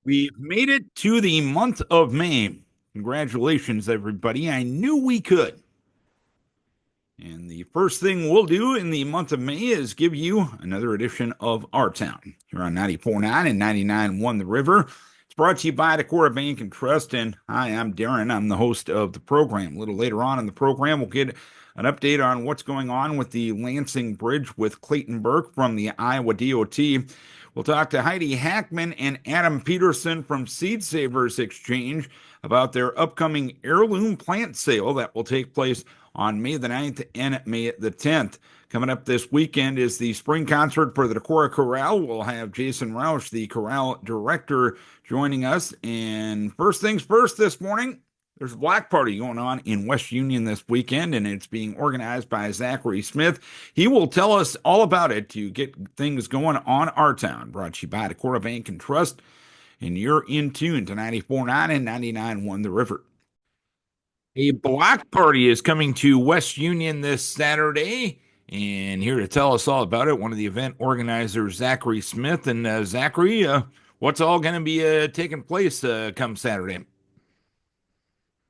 We've made it to the month of May. Congratulations, everybody. I knew we could. And the first thing we'll do in the month of May is give you another edition of Our Town here on 94.9 and 99.1 The River. It's brought to you by Decorah Bank and Trust. And hi, I'm Darren. I'm the host of the program. A little later on in the program, we'll get an update on what's going on with the Lansing Bridge with Clayton Burke from the Iowa DOT. We'll talk to Heidi Hackman and Adam Peterson from Seed Savers Exchange about their upcoming heirloom plant sale that will take place on May the 9th and May the 10th. Coming up this weekend is the spring concert for the Decorah Chorale. We'll have Jason Rausch, the chorale director, joining us. And first things first this morning, there's a block party going on in West Union this weekend, and it's being organized by Zachary Smith. He will tell us all about it to get things going on Our Town. Brought to you by Decorah Bank and Trust. And you're in tune to 94.9 and 99.1 The River. A block party is coming to West Union this Saturday. And here to tell us all about it, one of the event organizers, Zachary Smith. And Zachary, what's all going to be taking place come Saturday?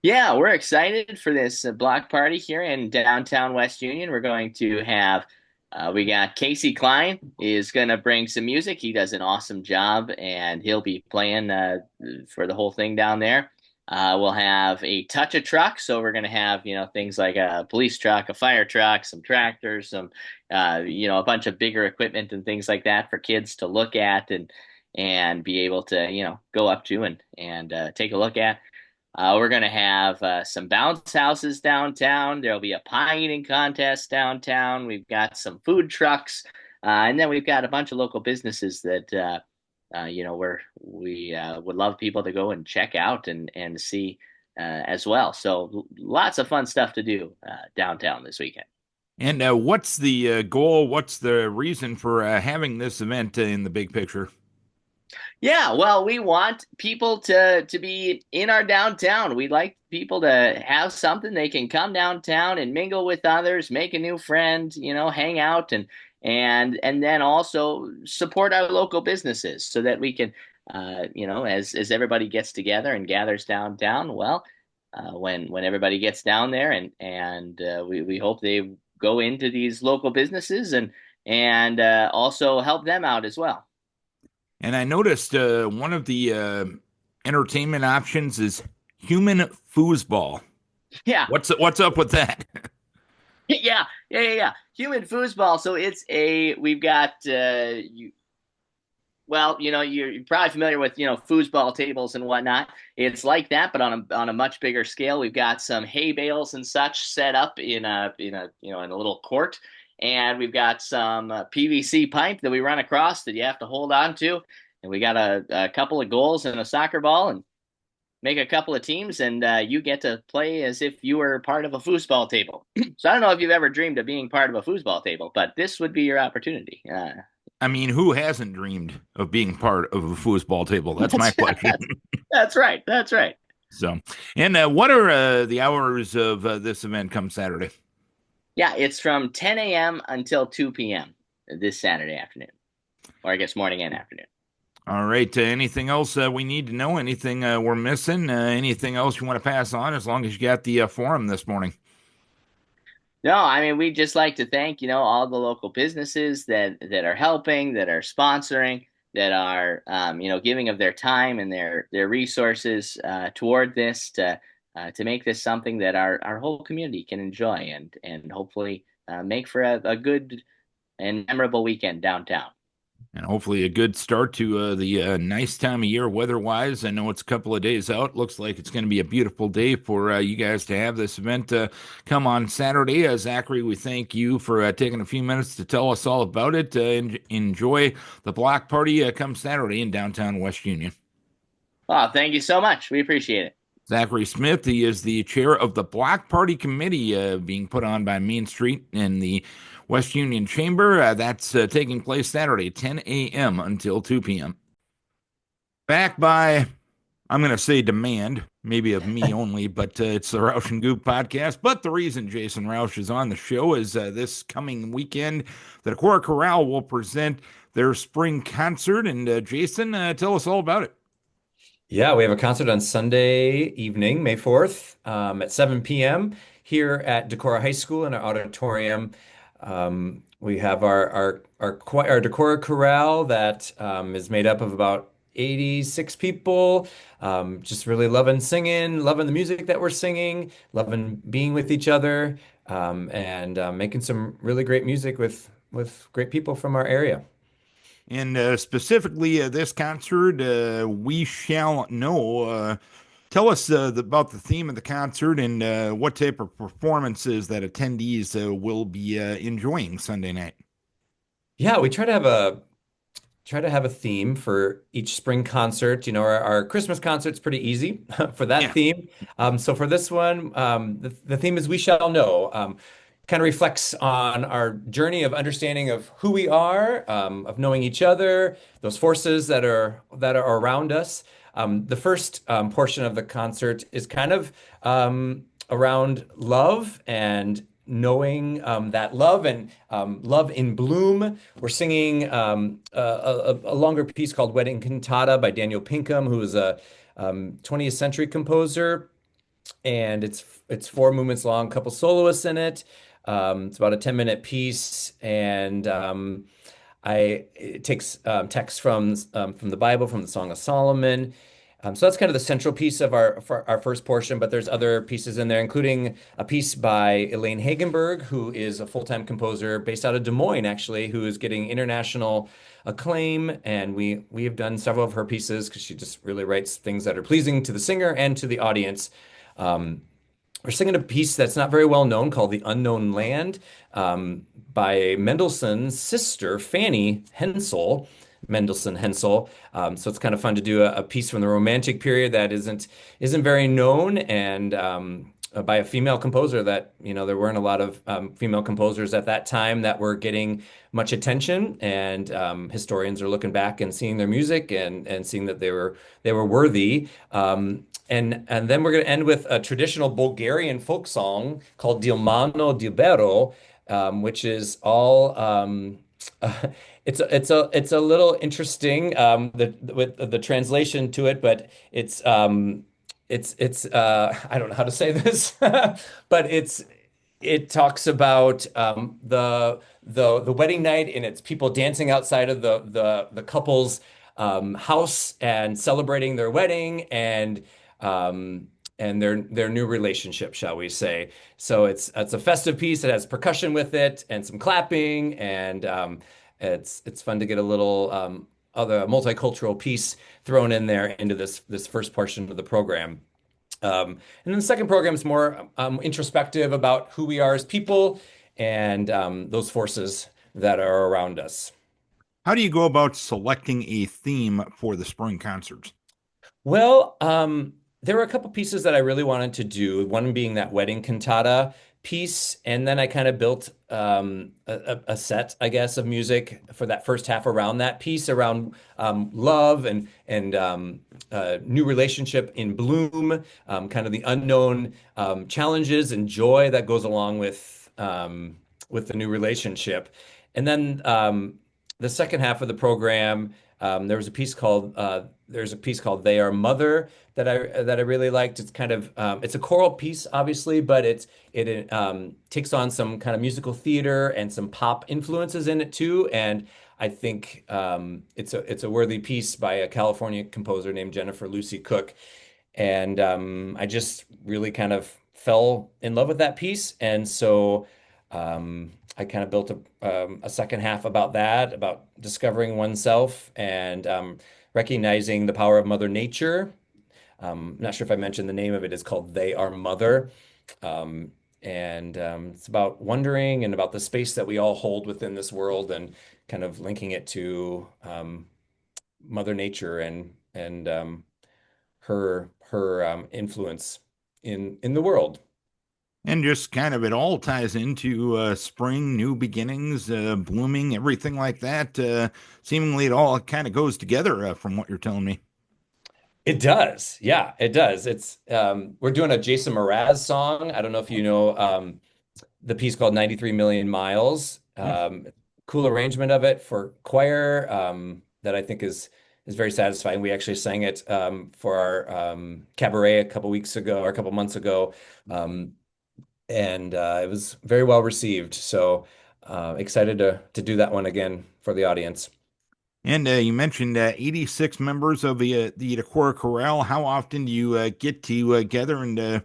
Yeah, we're excited for this block party here in downtown West Union. We're going to have, we got Casey Klein is going to bring some music. He does an awesome job, and he'll be playing for the whole thing down there. We'll have a touch of truck, so we're going to have, things like a police truck, a fire truck, some tractors, some, a bunch of bigger equipment and things like that for kids to look at and be able to, go up to and take a look at. We're going to have some bounce houses downtown. There'll be a pie eating contest downtown. We've got some food trucks. And then we've got a bunch of local businesses that, we would love people to go and check out and see as well. So lots of fun stuff to do downtown this weekend. And what's the goal? What's the reason for having this event in the big picture? Yeah, well, we want people to be in our downtown. We'd like people to have something they can come downtown and mingle with others, make a new friend, hang out and then also support our local businesses so that we can as everybody gets together and gathers downtown, well, when everybody gets down there and we hope they go into these local businesses and also help them out as well. And I noticed one of the entertainment options is human foosball. Yeah. What's up with that? Yeah. Human foosball. So we've got, you're probably familiar with, foosball tables and whatnot. It's like that, but on a much bigger scale. We've got some hay bales and such set up in a little court. And we've got some PVC pipe that we run across that you have to hold on to. And we got a couple of goals and a soccer ball and make a couple of teams. And you get to play as if you were part of a foosball table. So I don't know if you've ever dreamed of being part of a foosball table, but this would be your opportunity. I mean, who hasn't dreamed of being part of a foosball table? That's my question. That's right. That's right. So, and what are the hours of this event come Saturday? Yeah, it's from 10 a.m. until 2 p.m. this Saturday afternoon, or I guess morning and afternoon. All right. Anything else we need to know? Anything we're missing? Anything else you want to pass on? As long as you got the forum this morning. No, I mean, we'd just like to thank, all the local businesses that are helping, that are sponsoring, that are, giving of their time and their resources toward this to make this something that our whole community can enjoy and hopefully make for a good and memorable weekend downtown. And hopefully a good start to the nice time of year weather-wise. I know it's a couple of days out. Looks like it's going to be a beautiful day for you guys to have this event come on Saturday. Zachary, we thank you for taking a few minutes to tell us all about it. Enjoy the block party come Saturday in downtown West Union. Oh, thank you so much. We appreciate it. Zachary Smith, he is the chair of the Block Party Committee being put on by Main Street in the West Union Chamber. That's taking place Saturday, 10 a.m. until 2 p.m. Back by, I'm going to say demand, maybe of me only, but it's the Rausch and Goop podcast. But the reason Jason Rausch is on the show is this coming weekend, the Decorah Chorale will present their spring concert. And Jason, tell us all about it. Yeah, we have a concert on Sunday evening, May 4th, at 7 p.m. here at Decorah High School in our auditorium. We have our Decorah Chorale that is made up of about 86 people, just really loving singing, loving the music that we're singing, loving being with each other, and making some really great music with great people from our area. And specifically, this concert, We Shall Know. Tell us about the theme of the concert and what type of performances that attendees will be enjoying Sunday night. Yeah, we try to have a theme for each spring concert. Our Christmas concert's pretty easy for that Yeah. theme. So for this one, the theme is We Shall Know. Kind of reflects on our journey of understanding of who we are, of knowing each other, those forces that are around us. The first portion of the concert is kind of around love and knowing that love and love in bloom. We're singing a longer piece called Wedding Cantata by Daniel Pinkham, who is a 20th century composer, and it's four movements long, couple soloists in it. It's about a 10-minute piece, and it takes text from the Bible, from the Song of Solomon. So that's kind of the central piece of our first portion, but there's other pieces in there, including a piece by Elaine Hagenberg, who is a full-time composer based out of Des Moines, actually, who is getting international acclaim. And we have done several of her pieces because she just really writes things that are pleasing to the singer and to the audience. Um, we're singing a piece that's not very well known called The Unknown Land, by Mendelssohn's sister, Fanny Hensel, Mendelssohn Hensel. So it's kind of fun to do a piece from the Romantic period that isn't very known, and by a female composer that, there weren't a lot of female composers at that time that were getting much attention, and historians are looking back and seeing their music and seeing that they were worthy. And then we're going to end with a traditional Bulgarian folk song called Dilmano Dilbero, which is all it's a little interesting, with the translation to it, but it's I don't know how to say this, but it talks about the wedding night, and it's people dancing outside of the couple's house and celebrating their wedding and their new relationship, shall we say. So it's a festive piece. It has percussion with it and some clapping, and it's fun to get a little other multicultural piece thrown in there into this first portion of the program. And then the second program is more introspective about who we are as people and those forces that are around us. How do you go about selecting a theme for the spring concerts? Well, there were a couple pieces that I really wanted to do, one being that wedding cantata piece, and then I kind of built a set, I guess, of music for that first half around that piece, around love and new relationship in bloom, kind of the unknown challenges and joy that goes along with the new relationship. And then the second half of the program, there's a piece called They Are Mother that I really liked. It's kind of it's a choral piece, obviously, but it takes on some kind of musical theater and some pop influences in it too. And I think it's a worthy piece by a California composer named Jennifer Lucy Cook. And I just really kind of fell in love with that piece. And so I kind of built a second half about that, about discovering oneself and recognizing the power of Mother Nature. Not sure if I mentioned the name of it. It's called They Are Mother. And it's about wondering and about the space that we all hold within this world, and kind of linking it to Mother Nature and her influence in the world. And just kind of it all ties into spring, new beginnings, blooming, everything like that. Seemingly it all kind of goes together from what you're telling me. It does. Yeah, it does. It's we're doing a Jason Mraz song. I don't know if you know the piece called 93 Million Miles. Yeah. Cool arrangement of it for choir, that I think is is very satisfying. We actually sang it for our cabaret a couple weeks ago or a couple months ago, um, and it was very well received. So excited to do that one again for the audience. And you mentioned 86 members of the Decorah Chorale. How often do you get together and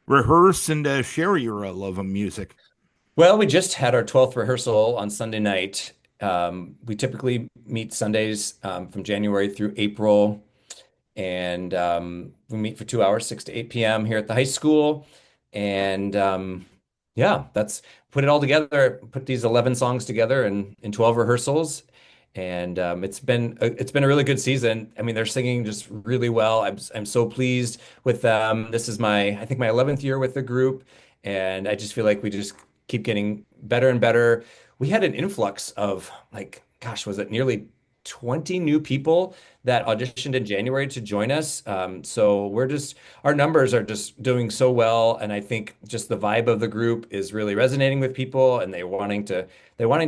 rehearse and share your love of music? Well, we just had our 12th rehearsal on Sunday night. We typically meet Sundays from January through April, and we meet for 2 hours, 6 to 8 p.m. here at the high school. And yeah, that's put it all together, put these 11 songs together in 12 rehearsals. And it's been a really good season. I mean, they're singing just really well. I'm so pleased with them. This is I think my 11th year with the group, and I just feel like we just keep getting better and better. We had an influx of like, gosh, was it nearly 20 new people that auditioned in January to join us. So our numbers are just doing so well. And I think just the vibe of the group is really resonating with people and they're wanting to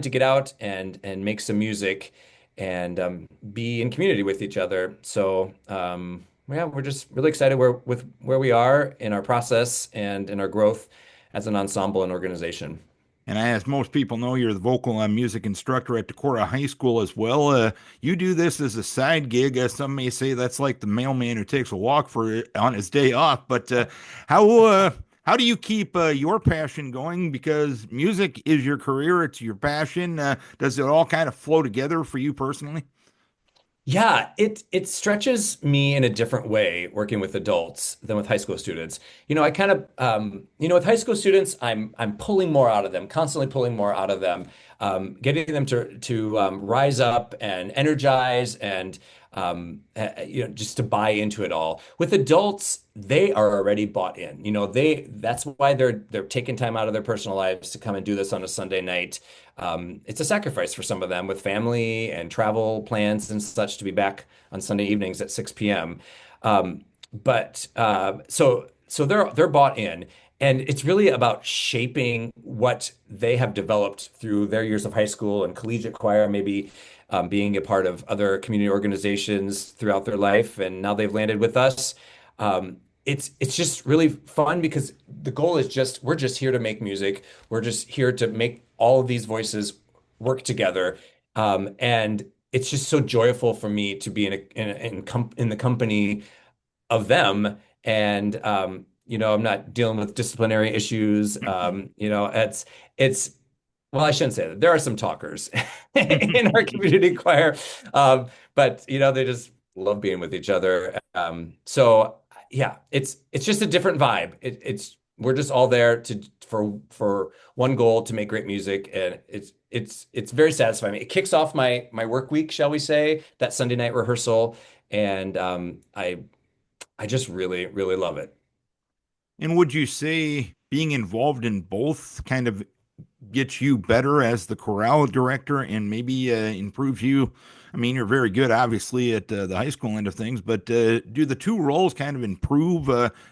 get out and make some music and be in community with each other. So yeah, we're just really excited with where we are in our process and in our growth as an ensemble and organization. And as most people know, you're the vocal and music instructor at Decorah High School as well. You do this as a side gig. Some may say that's like the mailman who takes a walk on his day off. But how do you keep your passion going? Because music is your career, it's your passion. Does it all kind of flow together for you personally? Yeah, it stretches me in a different way working with adults than with high school students. I kind of with high school students, I'm pulling more out of them, constantly pulling more out of them, getting them to rise up and energize and just to buy into it all. With adults, they are already bought in. That's why they're taking time out of their personal lives to come and do this on a Sunday night. It's a sacrifice for some of them with family and travel plans and such to be back on Sunday evenings at 6 p.m. So they're bought in, and it's really about shaping what they have developed through their years of high school and collegiate choir, maybe being a part of other community organizations throughout their life, and now they've landed with us. It's just really fun because the goal is we're just here to make music. We're just here to make all of these voices work together. And it's just so joyful for me to be in the company of them. And I'm not dealing with disciplinary issues. It's well, I shouldn't say that. There are some talkers in our community choir, but they just love being with each other. So yeah, it's just a different vibe. We're just all there for one goal to make great music, and it's very satisfying. It kicks off my work week, shall we say, that Sunday night rehearsal, and I just really really love it. And would you say being involved in both kind of gets you better as the chorale director and maybe improves you? I mean, you're very good, obviously, at the high school end of things, but do the two roles kind of improve,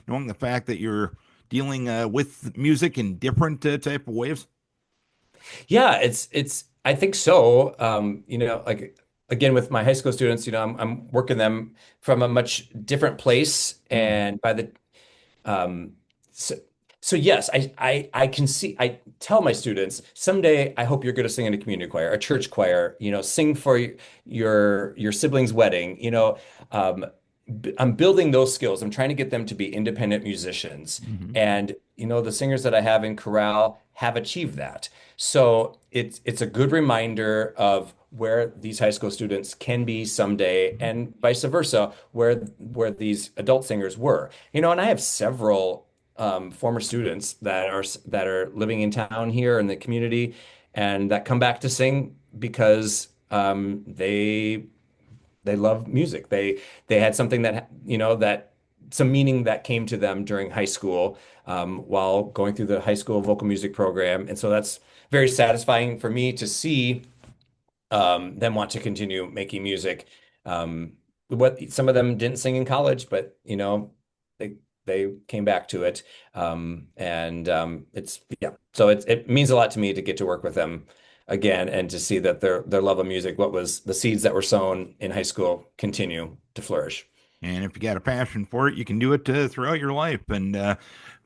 knowing the fact that you're dealing with music in different type of ways? Yeah, I think so. Like again with my high school students, I'm working them from a much different place, Mhm. and by the um, so, so yes, I can see. I tell my students someday I hope you're going to sing in a community choir, a church choir. Sing for your sibling's wedding. I'm building those skills. I'm trying to get them to be independent musicians, Mhm. and the singers that I have in chorale have achieved that. So it's a good reminder of where these high school students can be someday, and vice versa, where these adult singers were. And I have several former students that are living in town here in the community, and that come back to sing because they love music. They had something that some meaning that came to them during high school while going through the high school vocal music program, and so that's very satisfying for me to see them want to continue making music. What some of them didn't sing in college, but they they came back to it, and it's yeah. So it means a lot to me to get to work with them again, and to see that their love of music, what was the seeds that were sown in high school, continue to flourish. And if you got a passion for it, you can do it throughout your life. And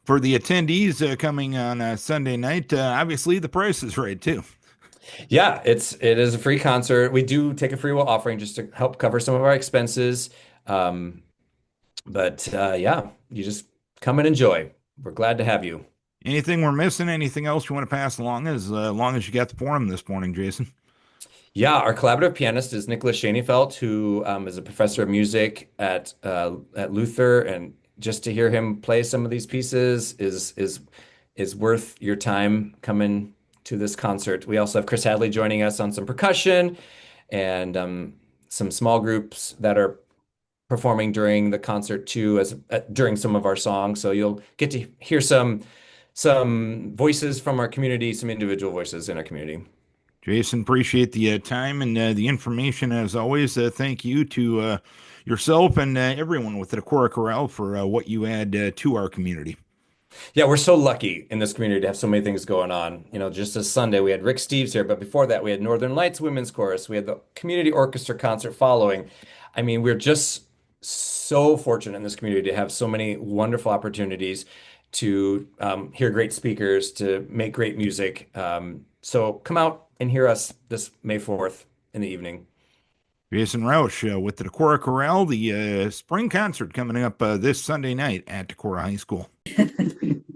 for the attendees coming on Sunday night, obviously the price is right too. Yeah, it is a free concert. We do take a free will offering just to help cover some of our expenses. Um, but yeah, you just come and enjoy. We're glad to have you. Anything we're missing? Anything else you want to pass along as long as you got the forum this morning, Jason? Yeah, our collaborative pianist is Nicholas Schoenefeld, who is a professor of music at Luther, and just to hear him play some of these pieces is worth your time coming to this concert. We also have Chris Hadley joining us on some percussion and some small groups that are performing during the concert too, as during some of our songs. So you'll get to hear some voices from our community, some individual voices in our community. Jason, appreciate the time and the information as always. Thank you to yourself and everyone with the Decorah Chorale for what you add to our community. Yeah, we're so lucky in this community to have so many things going on. You know, just this Sunday we had Rick Steves here, but before that we had Northern Lights Women's Chorus. We had the community orchestra concert following. I mean, we're just so fortunate in this community to have so many wonderful opportunities to hear great speakers, to make great music. So come out and hear us this May 4th in the evening. Jason Rausch with the Decorah Chorale, the spring concert coming up this Sunday night at Decorah High School.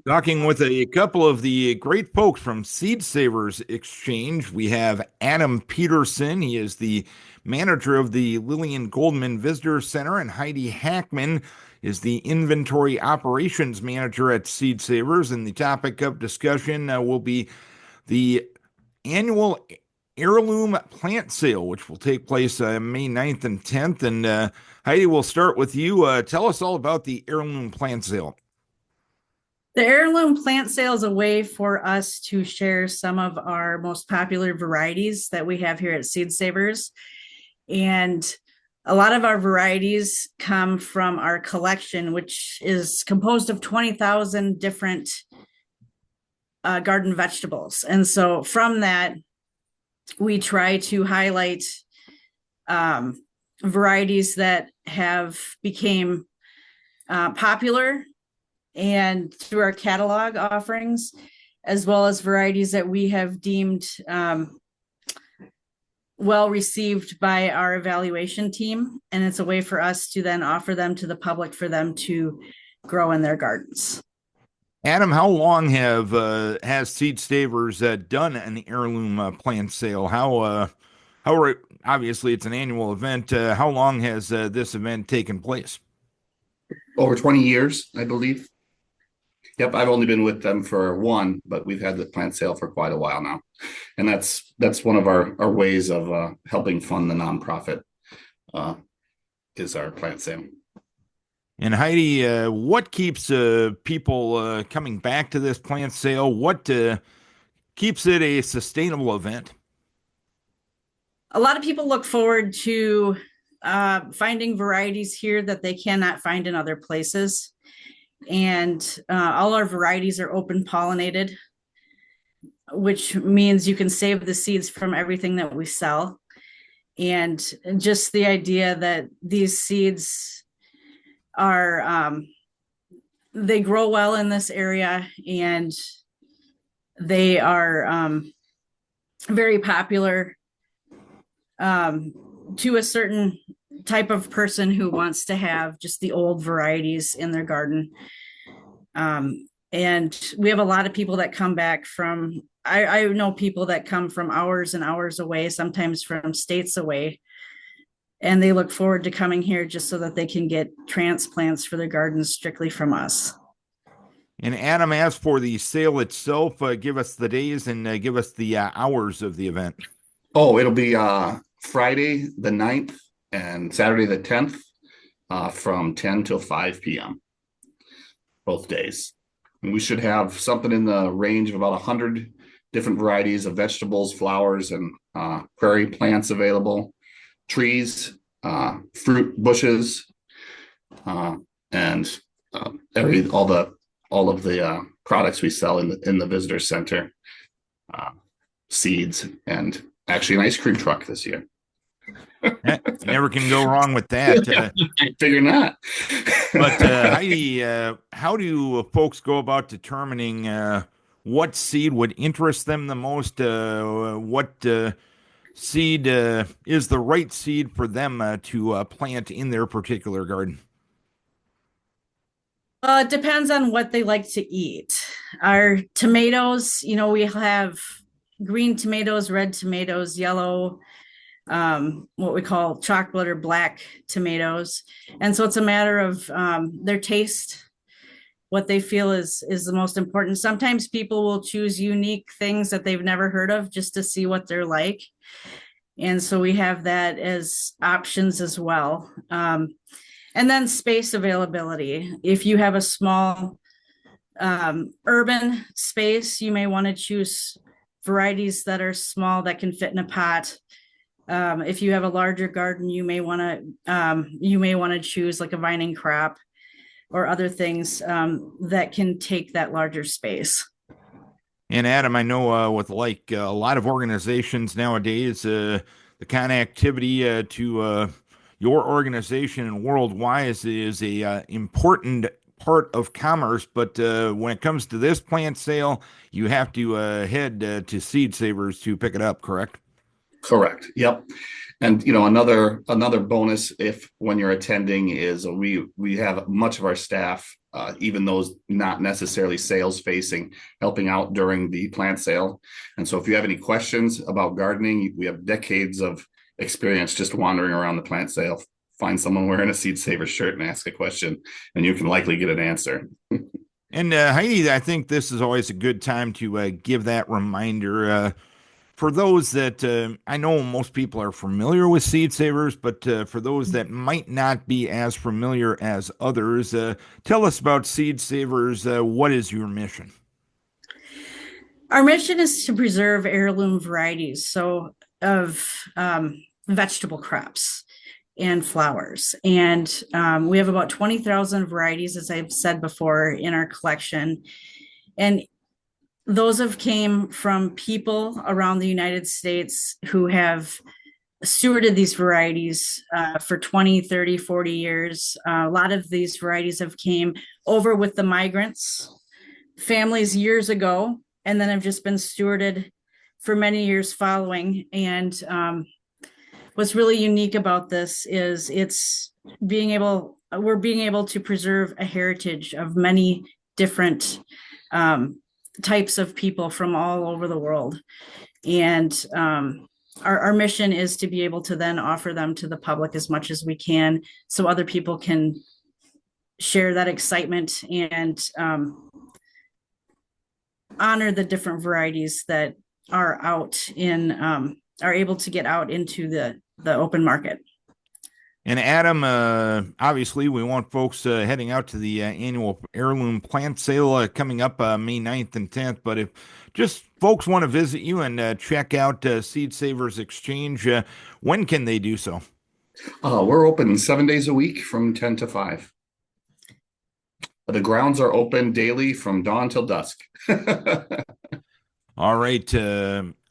Talking with a couple of the great folks from Seed Savers Exchange, we have Adam Peterson. He is the manager of the Lillian Goldman Visitor Center, and Heidi Hackman is the inventory operations manager at Seed Savers. And the topic of discussion will be the annual Heirloom plant sale, which will take place May 9th and 10th. And Heidi, we'll start with you. Tell us all about the Heirloom plant sale. The Heirloom plant sale is a way for us to share some of our most popular varieties that we have here at Seed Savers. And a lot of our varieties come from our collection, which is composed of 20,000 different garden vegetables. And so from that, we try to highlight varieties that have became popular and through our catalog offerings, as well as varieties that we have deemed well received by our evaluation team. And it's a way for us to then offer them to the public for them to grow in their gardens. Adam, how long has Seed Savers done an Heirloom plant sale? How obviously it's an annual event. How long has this event taken place? Over 20 years, I believe. Yep, I've only been with them for one, but we've had the plant sale for quite a while now. And that's one of our ways of helping fund the nonprofit is our plant sale. And Heidi, what keeps people coming back to this plant sale? What keeps it a sustainable event? A lot of people look forward to finding varieties here that they cannot find in other places. And all our varieties are open pollinated, which means you can save the seeds from everything that we sell. And just the idea that these seeds are, they grow well in this area, and they are very popular to a certain type of person who wants to have just the old varieties in their garden. And we have a lot of people that come back from, I know people that come from hours and hours away, sometimes from states away, and they look forward to coming here just so that they can get transplants for their gardens strictly from us. And Adam, as for the sale itself, give us the days and give us the hours of the event. Oh, it'll be Friday the 9th and Saturday the 10th from 10 till 5 p.m. both days. And we should have something in the range of about 100 different varieties of vegetables, flowers, and prairie plants available, trees, fruit bushes, and all of the products we sell in the visitor center. seeds, and actually an ice cream truck this year. Never can go wrong with that. I figure not. But Heidi, how do folks go about determining what seed would interest them the most? What seed is the right seed for them to plant in their particular garden? It depends on what they like to eat. Our tomatoes, we have green tomatoes, red tomatoes, yellow, what we call chocolate or black tomatoes. And so it's a matter of their taste, what they feel is the most important. Sometimes people will choose unique things that they've never heard of just to see what they're like. And so we have that as options as well. And then space availability. If you have a small urban space, you may want to choose varieties that are small that can fit in a pot. If you have a larger garden, you may want to choose like a vining crop or other things that can take that larger space. And Adam, I know with like a lot of organizations nowadays, the kind of activity to your organization and worldwide is a important part of commerce. But when it comes to this plant sale, you have to head to Seed Savers to pick it up, correct? Correct. Yep. And another bonus if when you're attending is we have much of our staff, even those not necessarily sales facing, helping out during the plant sale. And so if you have any questions about gardening, we have decades of experience just wandering around the plant sale. Find someone wearing a Seed Saver shirt and ask a question, and you can likely get an answer. And Heidi, I think this is always a good time to give that reminder. For those that I know most people are familiar with Seed Savers, but for those that might not be as familiar as others, tell us about Seed Savers. What is your mission? Our mission is to preserve heirloom varieties, so of vegetable crops and flowers. And we have about 20,000 varieties, as I've said before, in our collection. And those have came from people around the United States who have stewarded these varieties for 20, 30, 40 years. A lot of these varieties have came over with the migrants, families years ago, and then have just been stewarded for many years following. And what's really unique about this is we're being able to preserve a heritage of many different types of people from all over the world. And our mission is to be able to then offer them to the public as much as we can so other people can share that excitement and honor the different varieties that are are able to get out into the open market. And Adam, obviously, we want folks heading out to the annual heirloom plant sale coming up May 9th and 10th. But if just folks want to visit you and check out Seed Savers Exchange, when can they do so? We're open 7 days a week from 10 to 5. The grounds are open daily from dawn till dusk. All right.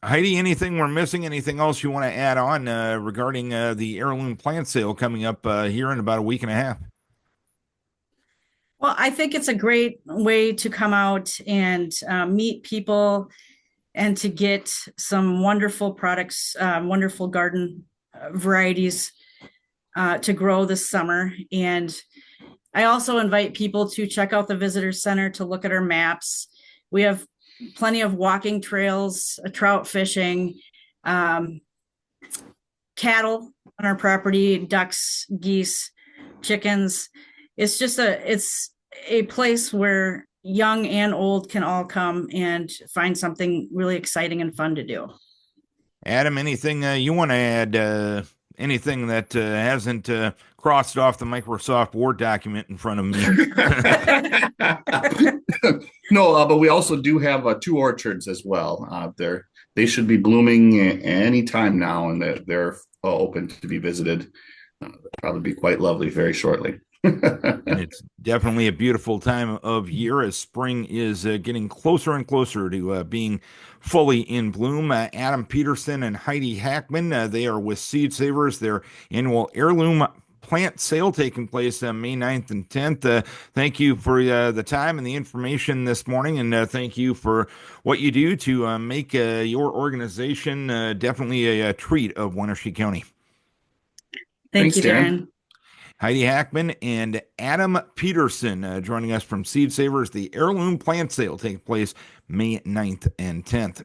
Heidi, anything we're missing? Anything else you want to add on regarding the heirloom plant sale coming up here in about a week and a half? Well, I think it's a great way to come out and meet people and to get some wonderful products, wonderful garden varieties to grow this summer. And I also invite people to check out the visitor center to look at our maps. We have plenty of walking trails, trout fishing, cattle on our property, ducks, geese, chickens. It's just it's a place where young and old can all come and find something really exciting and fun to do. Adam, anything you want to add? Anything that hasn't crossed off the Microsoft Word document in front of me? No, but we also do have 2 orchards as well. They should be blooming any time now, and they're open to be visited. Probably be quite lovely very shortly. And it's definitely a beautiful time of year as spring is getting closer and closer to being fully in bloom. Adam Peterson and Heidi Hackman, they are with Seed Savers, their annual heirloom plant sale taking place May 9th and 10th. Thank you for the time and the information this morning, and thank you for what you do to make your organization definitely a treat of Wenatchee County. Thank Thanks, you, Darren. Heidi Hackman and Adam Peterson joining us from Seed Savers. The heirloom plant sale taking place May 9th and 10th.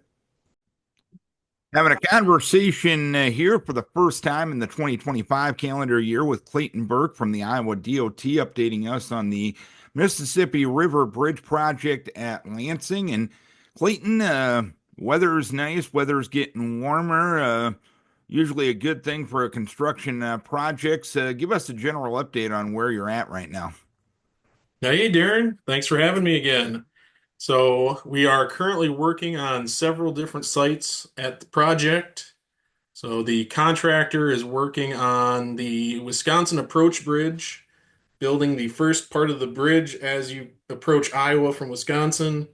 Having a conversation here for the first time in the 2025 calendar year with Clayton Burke from the Iowa DOT, updating us on the Mississippi River Bridge project at Lansing. And Clayton, weather's nice, weather's getting warmer. Usually a good thing for a construction projects. Give us a general update on where you're at right now. Hey, Darren. Thanks for having me again. So, we are currently working on several different sites at the project. So, the contractor is working on the Wisconsin Approach Bridge, building the first part of the bridge as you approach Iowa from Wisconsin.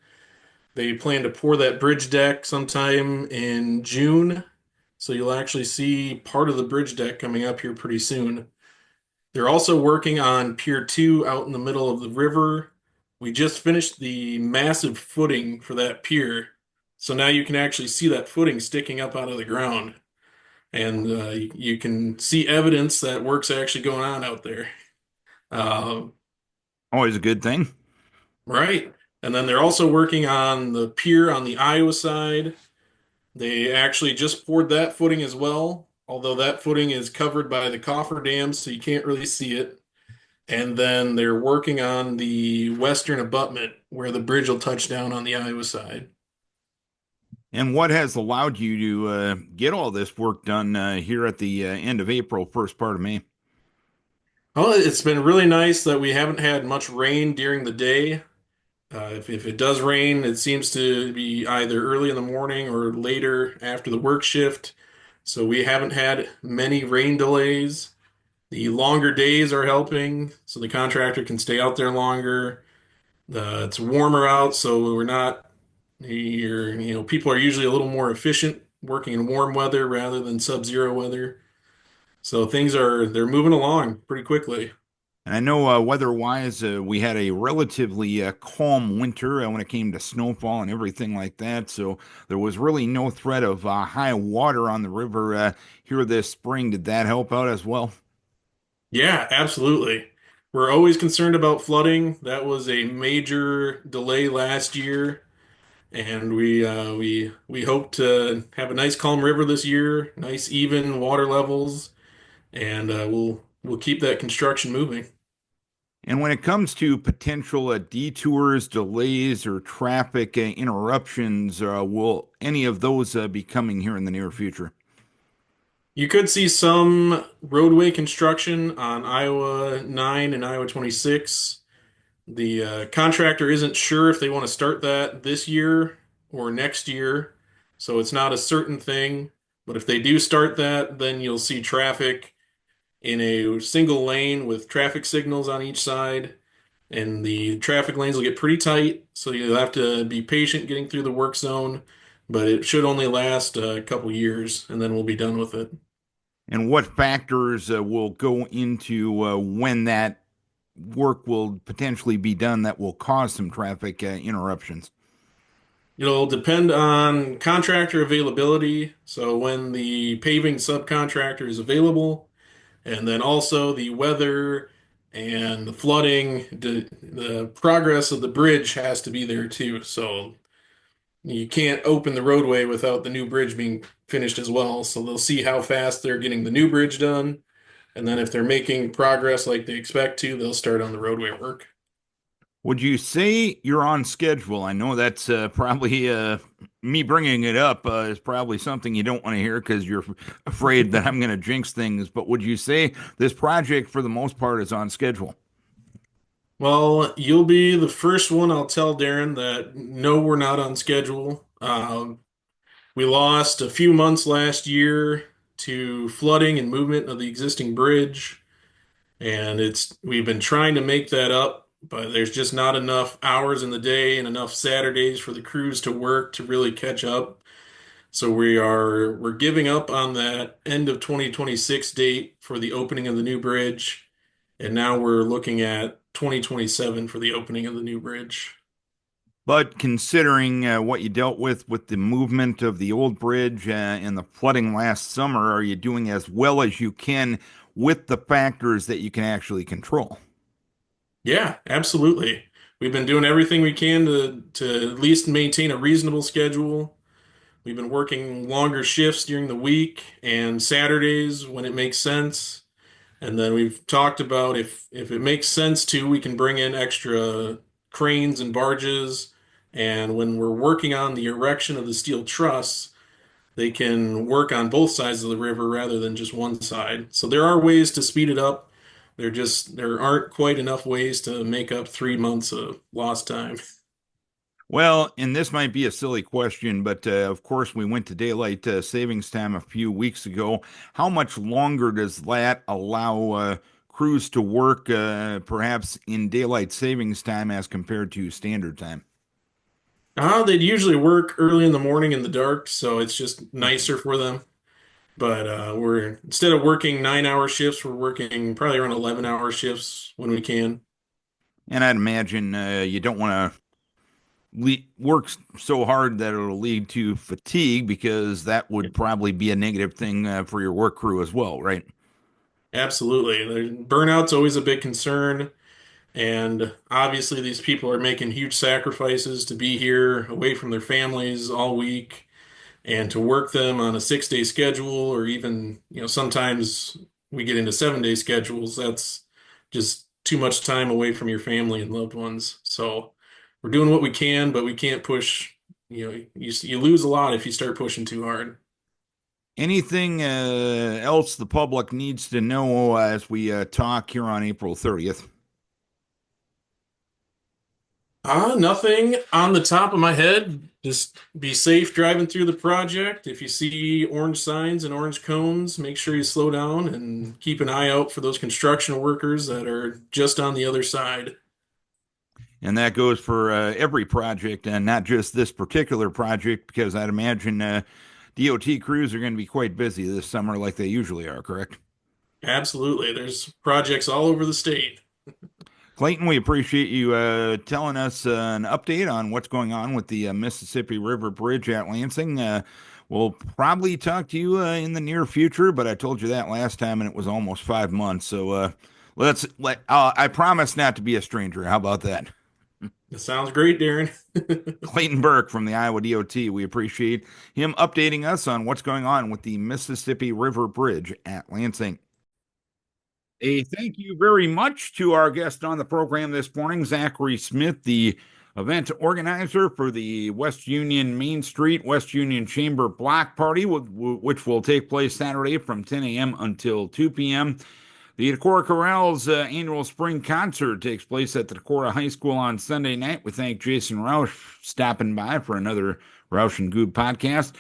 They plan to pour that bridge deck sometime in June. So, you'll actually see part of the bridge deck coming up here pretty soon. They're also working on Pier 2 out in the middle of the river. We just finished the massive footing for that pier. So now you can actually see that footing sticking up out of the ground. And you can see evidence that work's actually going on out there. Uh, Always a good thing. right. And then they're also working on the pier on the Iowa side. They actually just poured that footing as well, although that footing is covered by the cofferdam, so you can't really see it. And then they're working on the western abutment where the bridge will touch down on the Iowa side. And what has allowed you to get all this work done here at the end of April, first part of May? Well, it's been really nice that we haven't had much rain during the day. If it does rain, it seems to be either early in the morning or later after the work shift. So we haven't had many rain delays. The longer days are helping, so the contractor can stay out there longer. It's warmer out, so we're not. People are usually a little more efficient working in warm weather rather than sub-zero weather. So they're moving along pretty quickly. And I know weather-wise, we had a relatively calm winter when it came to snowfall and everything like that. So there was really no threat of high water on the river here this spring. Did that help out as well? Yeah, absolutely. We're always concerned about flooding. That was a major delay last year, and we hope to have a nice calm river this year, nice even water levels, and we'll keep that construction moving. And when it comes to potential detours, delays, or traffic interruptions, will any of those be coming here in the near future? You could see some roadway construction on Iowa 9 and Iowa 26. The contractor isn't sure if they want to start that this year or next year, so it's not a certain thing. But if they do start that, then you'll see traffic in a single lane with traffic signals on each side, and the traffic lanes will get pretty tight, so you'll have to be patient getting through the work zone, but it should only last a couple years, and then we'll be done with it. And what factors will go into when that work will potentially be done that will cause some traffic interruptions? It'll depend on contractor availability, so when the paving subcontractor is available, and then also the weather and the flooding, the progress of the bridge has to be there too. So you can't open the roadway without the new bridge being finished as well. So they'll see how fast they're getting the new bridge done. And then if they're making progress like they expect to, they'll start on the roadway work. Would you say you're on schedule? I know that's probably me bringing it up is probably something you don't want to hear because you're afraid that I'm going to jinx things. But would you say this project, for the most part, is on schedule? Well, you'll be the first one I'll tell Darren that no, we're not on schedule. We lost a few months last year to flooding and movement of the existing bridge. And we've been trying to make that up, but there's just not enough hours in the day and enough Saturdays for the crews to work to really catch up. So we're giving up on that end of 2026 date for the opening of the new bridge, and now we're looking at 2027 for the opening of the new bridge. But considering what you dealt with the movement of the old bridge and the flooding last summer, are you doing as well as you can with the factors that you can actually control? Yeah, absolutely. We've been doing everything we can to at least maintain a reasonable schedule. We've been working longer shifts during the week and Saturdays when it makes sense. And then we've talked about if it makes sense to, we can bring in extra cranes and barges. And when we're working on the erection of the steel truss, they can work on both sides of the river rather than just one side. So there are ways to speed it up. There aren't quite enough ways to make up 3 months of lost time. Well, and this might be a silly question, but of course, we went to daylight savings time a few weeks ago. How much longer does that allow crews to work, perhaps in daylight savings time as compared to standard time? They'd usually work early in the morning in the dark, so it's just nicer for them. But we're instead of working 9-hour shifts, we're working probably around 11-hour shifts when we can. And I'd imagine you don't want to work so hard that it'll lead to fatigue, because that would probably be a negative thing for your work crew as well, right? Absolutely. Burnout's always a big concern. And obviously, these people are making huge sacrifices to be here away from their families all week and to work them on a 6-day schedule, or even, sometimes we get into 7-day schedules. That's just too much time away from your family and loved ones. So we're doing what we can, but we can't push. You lose a lot if you start pushing too hard. Anything else the public needs to know as we talk here on April 30th? Nothing on the top of my head. Just be safe driving through the project. If you see orange signs and orange cones, make sure you slow down and keep an eye out for those construction workers that are just on the other side. And that goes for every project, and not just this particular project, because I'd imagine DOT crews are going to be quite busy this summer like they usually are, correct? Absolutely. There's projects all over the state. Clayton, we appreciate you telling us an update on what's going on with the Mississippi River Bridge at Lansing. We'll probably talk to you in the near future, but I told you that last time and it was almost 5 months. So I promise not to be a stranger. How about that? That sounds great, Darren. Clayton Burke from the Iowa DOT. We appreciate him updating us on what's going on with the Mississippi River Bridge at Lansing. A thank you very much to our guest on the program this morning, Zachary Smith, the event organizer for the West Union Main Street West Union Chamber Block Party, which will take place Saturday from 10 a.m. until 2 p.m. The Decorah Chorale's annual spring concert takes place at the Decorah High School on Sunday night. We thank Jason Rausch stopping by for another Rausch and Goob podcast.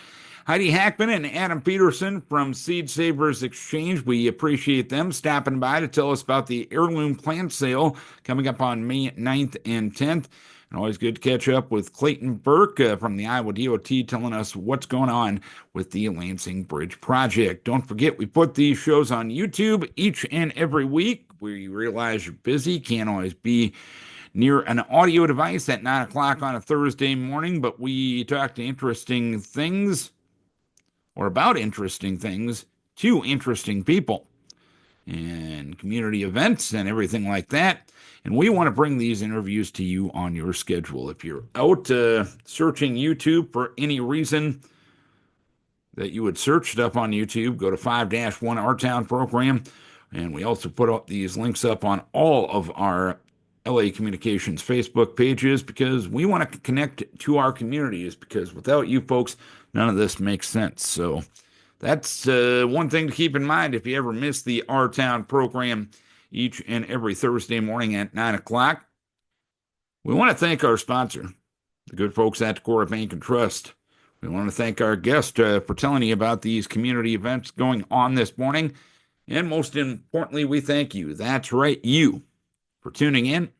Heidi Hackman and Adam Peterson from Seed Savers Exchange. We appreciate them stopping by to tell us about the Heirloom plant sale coming up on May 9th and 10th. And always good to catch up with Clayton Burke from the Iowa DOT telling us what's going on with the Lansing Bridge project. Don't forget, we put these shows on YouTube each and every week. We realize you're busy, can't always be near an audio device at 9 o'clock on a Thursday morning, but we talk to interesting things, or about interesting things, to interesting people and community events and everything like that. And we want to bring these interviews to you on your schedule. If you're out searching YouTube for any reason that you would search stuff on YouTube, go to 5-1 Our Town program. And we also put up these links up on all of our LA Communications Facebook pages, because we want to connect to our communities, because without you folks, none of this makes sense. So that's one thing to keep in mind if you ever miss the Our Town program each and every Thursday morning at 9 o'clock. We want to thank our sponsor, the good folks at Decorah Bank and Trust. We want to thank our guest for telling you about these community events going on this morning. And most importantly, we thank you. That's right, you, for tuning in,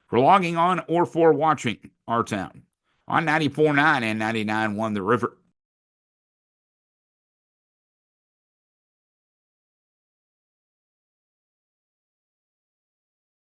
for logging on, or for watching our town on 94.9 and 99.1 The River.